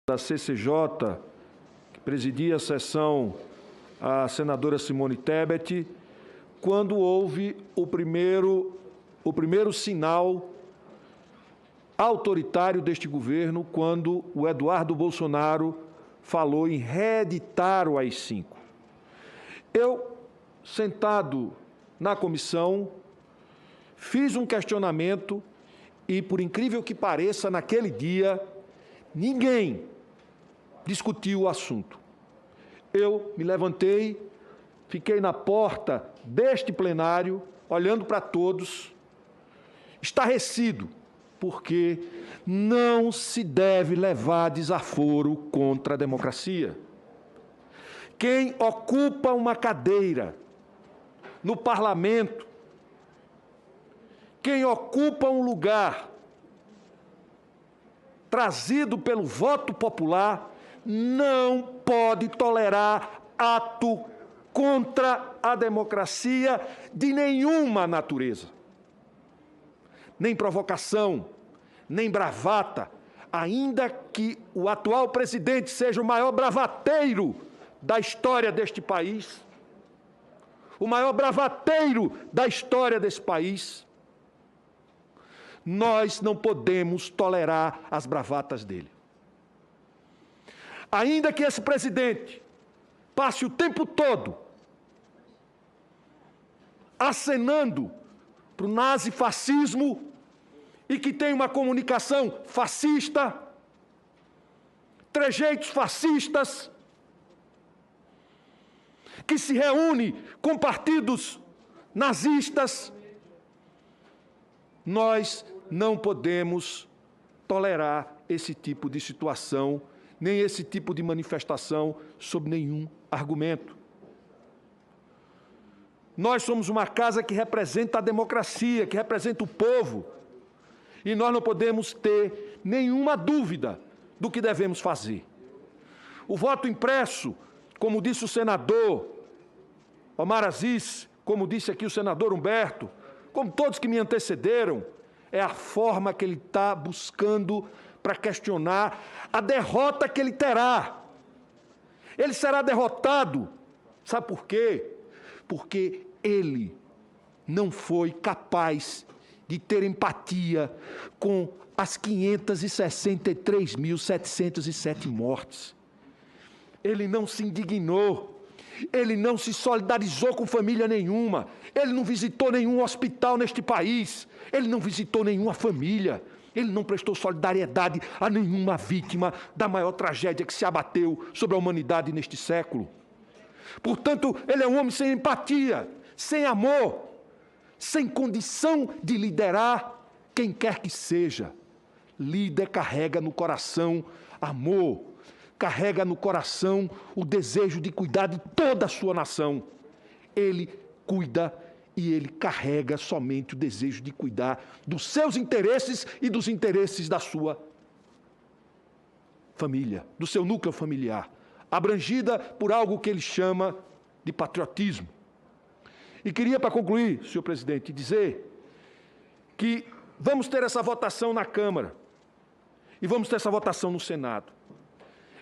da CCJ, que presidia a sessão a senadora Simone Tebet, quando houve o primeiro sinal autoritário deste governo, quando o Eduardo Bolsonaro falou em reeditar o AI-5. Eu, sentado na comissão, fiz um questionamento e, por incrível que pareça, naquele dia, ninguém discutiu o assunto. Eu me levantei, fiquei na porta deste plenário, olhando para todos, estarrecido, porque não se deve levar desaforo contra a democracia. Quem ocupa uma cadeira no parlamento, quem ocupa um lugar trazido pelo voto popular, não pode tolerar ato contra a democracia de nenhuma natureza. Nem provocação, nem bravata, ainda que o atual presidente seja o maior bravateiro da história deste país, o maior bravateiro da história desse país, nós não podemos tolerar as bravatas dele. Ainda que esse presidente passe o tempo todo acenando para o nazifascismo e que tenha uma comunicação fascista, trejeitos fascistas, que se reúne com partidos nazistas, nós não podemos tolerar esse tipo de situação, nem esse tipo de manifestação sob nenhum argumento. Nós somos uma casa que representa a democracia, que representa o povo, e nós não podemos ter nenhuma dúvida do que devemos fazer. O voto impresso, como disse o senador Omar Aziz, como disse aqui o senador Humberto, como todos que me antecederam, é a forma que ele está buscando para questionar a derrota que ele terá. Ele será derrotado. Sabe por quê? Porque ele não foi capaz de ter empatia com as 563.707 mortes. Ele não se indignou. Ele não se solidarizou com família nenhuma. Ele não visitou nenhum hospital neste país. Ele não visitou nenhuma família. Ele não prestou solidariedade a nenhuma vítima da maior tragédia que se abateu sobre a humanidade neste século. Portanto, ele é um homem sem empatia, sem amor, sem condição de liderar quem quer que seja. Líder carrega no coração amor, carrega no coração o desejo de cuidar de toda a sua nação. Ele cuida e ele carrega somente o desejo de cuidar dos seus interesses e dos interesses da sua família, do seu núcleo familiar, abrangida por algo que ele chama de patriotismo. E queria, para concluir, senhor presidente, dizer que vamos ter essa votação na Câmara e vamos ter essa votação no Senado.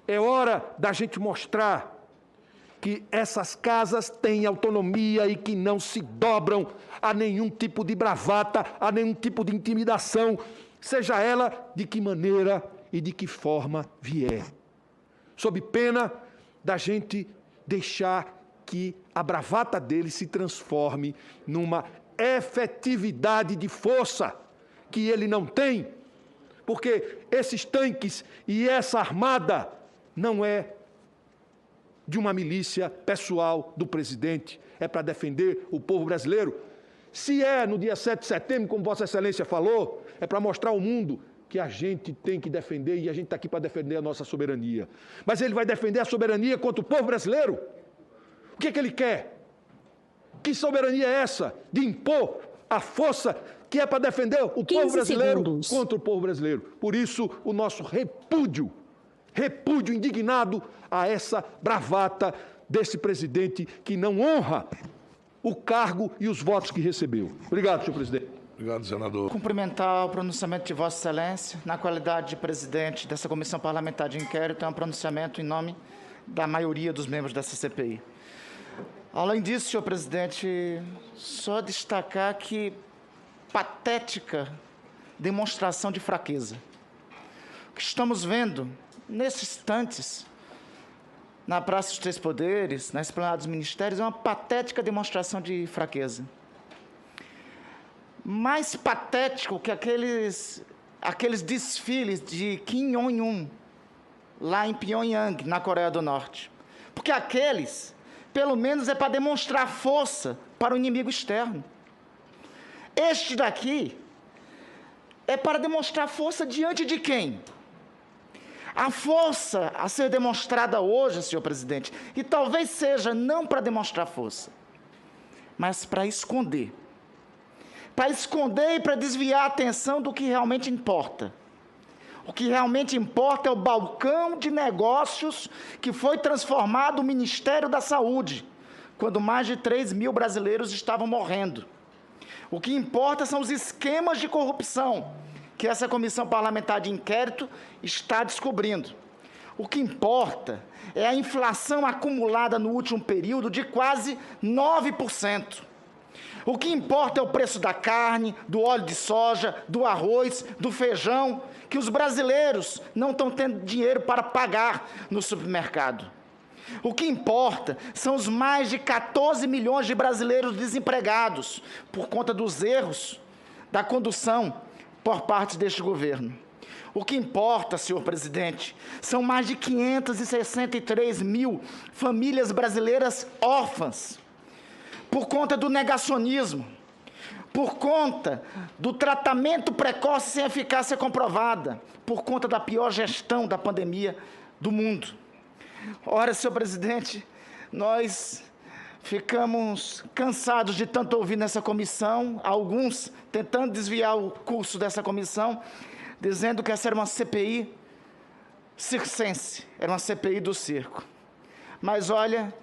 É hora da gente mostrar que essas casas têm autonomia e que não se dobram a nenhum tipo de bravata, a nenhum tipo de intimidação, seja ela de que maneira e de que forma vier. Sob pena da gente deixar que a bravata dele se transforme numa efetividade de força que ele não tem, porque esses tanques e essa armada não é de uma milícia pessoal do presidente, é para defender o povo brasileiro. Se é no dia 7 de setembro, como Vossa Excelência falou, é para mostrar ao mundo que a gente tem que defender e a gente está aqui para defender a nossa soberania. Mas ele vai defender a soberania contra o povo brasileiro? O que é que ele quer? Que soberania é essa de impor a força que é para defender o povo brasileiro contra o povo brasileiro? Por isso, o nosso repúdio indignado a essa bravata desse presidente que não honra o cargo e os votos que recebeu. Obrigado, senhor presidente. Obrigado, senador. Cumprimentar o pronunciamento de Vossa Excelência. Na qualidade de presidente dessa Comissão Parlamentar de Inquérito, é um pronunciamento em nome da maioria dos membros dessa CPI. Além disso, senhor presidente, só destacar que patética demonstração de fraqueza. O que estamos vendo nesses instantes na Praça dos Três Poderes, na Esplanada dos Ministérios, é uma patética demonstração de fraqueza. Mais patético que aqueles desfiles de Kim Jong-un, lá em Pyongyang, na Coreia do Norte. Porque aqueles, pelo menos, é para demonstrar força para o inimigo externo. Este daqui é para demonstrar força diante de quem? A força a ser demonstrada hoje, senhor presidente, e talvez seja não para demonstrar força, mas para esconder. Para esconder e para desviar a atenção do que realmente importa. O que realmente importa é o balcão de negócios que foi transformado o Ministério da Saúde, quando mais de 3 mil brasileiros estavam morrendo. O que importa são os esquemas de corrupção que essa comissão parlamentar de inquérito está descobrindo. O que importa é a inflação acumulada no último período de quase 9%. O que importa é o preço da carne, do óleo de soja, do arroz, do feijão, que os brasileiros não estão tendo dinheiro para pagar no supermercado. O que importa são os mais de 14 milhões de brasileiros desempregados por conta dos erros da condução por parte deste governo. O que importa, senhor presidente, são mais de 563 mil famílias brasileiras órfãs, por conta do negacionismo, por conta do tratamento precoce sem eficácia comprovada, por conta da pior gestão da pandemia do mundo. Ora, senhor presidente, nós ficamos cansados de tanto ouvir nessa comissão, alguns tentando desviar o curso dessa comissão, dizendo que essa era uma CPI circense, era uma CPI do circo. Mas olha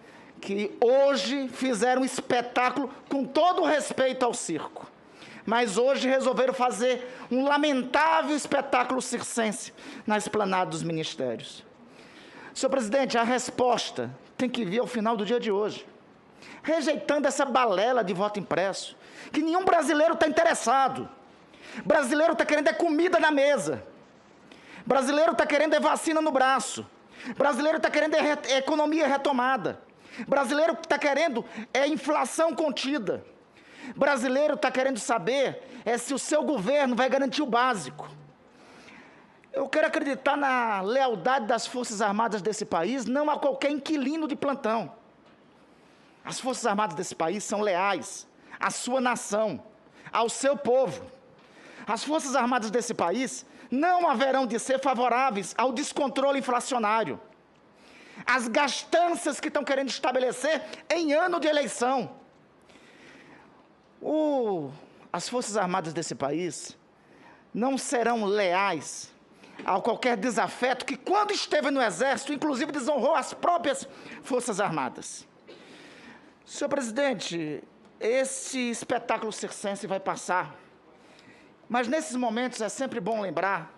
que hoje fizeram um espetáculo com todo o respeito ao circo. Mas hoje resolveram fazer um lamentável espetáculo circense na Esplanada dos Ministérios. Senhor presidente, a resposta tem que vir ao final do dia de hoje, rejeitando essa balela de voto impresso, que nenhum brasileiro está interessado. Brasileiro está querendo é comida na mesa. Brasileiro está querendo é vacina no braço. Brasileiro está querendo é economia retomada. Brasileiro está querendo é inflação contida. Brasileiro está querendo saber se o seu governo vai garantir o básico. Eu quero acreditar na lealdade das Forças Armadas desse país, não a qualquer inquilino de plantão. As Forças Armadas desse país são leais à sua nação, ao seu povo. As Forças Armadas desse país não haverão de ser favoráveis ao descontrole inflacionário, às gastanças que estão querendo estabelecer em ano de eleição. As Forças Armadas desse país não serão leais a qualquer desafeto que, quando esteve no Exército, inclusive desonrou as próprias Forças Armadas. Senhor presidente, esse espetáculo circense vai passar, mas nesses momentos é sempre bom lembrar,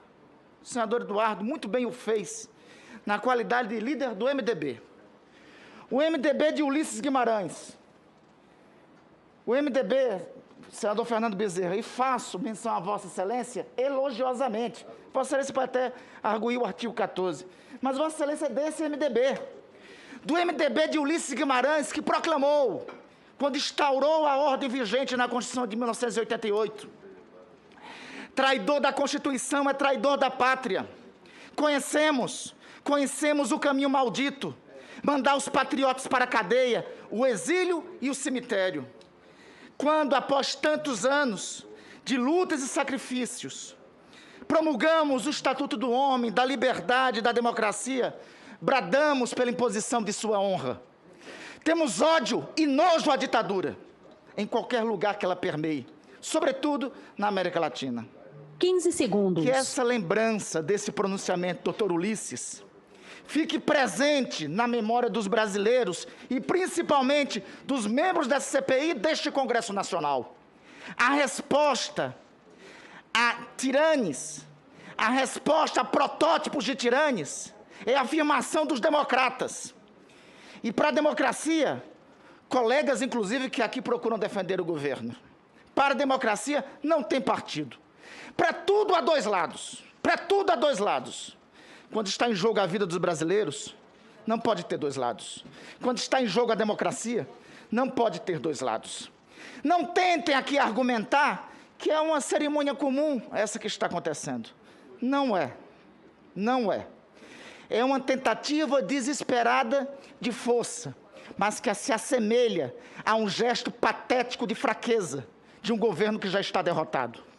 o senador Eduardo muito bem o fez, na qualidade de líder do MDB. O MDB de Ulisses Guimarães, o MDB, senador Fernando Bezerra, e faço menção a Vossa Excelência elogiosamente. Vossa Excelência pode até arguir o artigo 14, mas Vossa Excelência é desse MDB, do MDB de Ulisses Guimarães, que proclamou, quando instaurou a ordem vigente na Constituição de 1988, traidor da Constituição é traidor da pátria. Conhecemos o caminho maldito, mandar os patriotas para a cadeia, o exílio e o cemitério. Quando, após tantos anos de lutas e sacrifícios, promulgamos o Estatuto do Homem, da liberdade e da democracia, bradamos pela imposição de sua honra. Temos ódio e nojo à ditadura, em qualquer lugar que ela permeie, sobretudo na América Latina. 15 segundos. Que essa lembrança desse pronunciamento, doutor Ulisses, fique presente na memória dos brasileiros e principalmente dos membros dessa CPI deste Congresso Nacional. A resposta a tiranes, a resposta a protótipos de tiranes, é a afirmação dos democratas. E para a democracia, colegas inclusive que aqui procuram defender o governo, para a democracia não tem partido. Para tudo há dois lados. Para tudo há dois lados. Quando está em jogo a vida dos brasileiros, não pode ter dois lados. Quando está em jogo a democracia, não pode ter dois lados. Não tentem aqui argumentar que é uma cerimônia comum essa que está acontecendo. Não é. Não é. É uma tentativa desesperada de força, mas que se assemelha a um gesto patético de fraqueza de um governo que já está derrotado.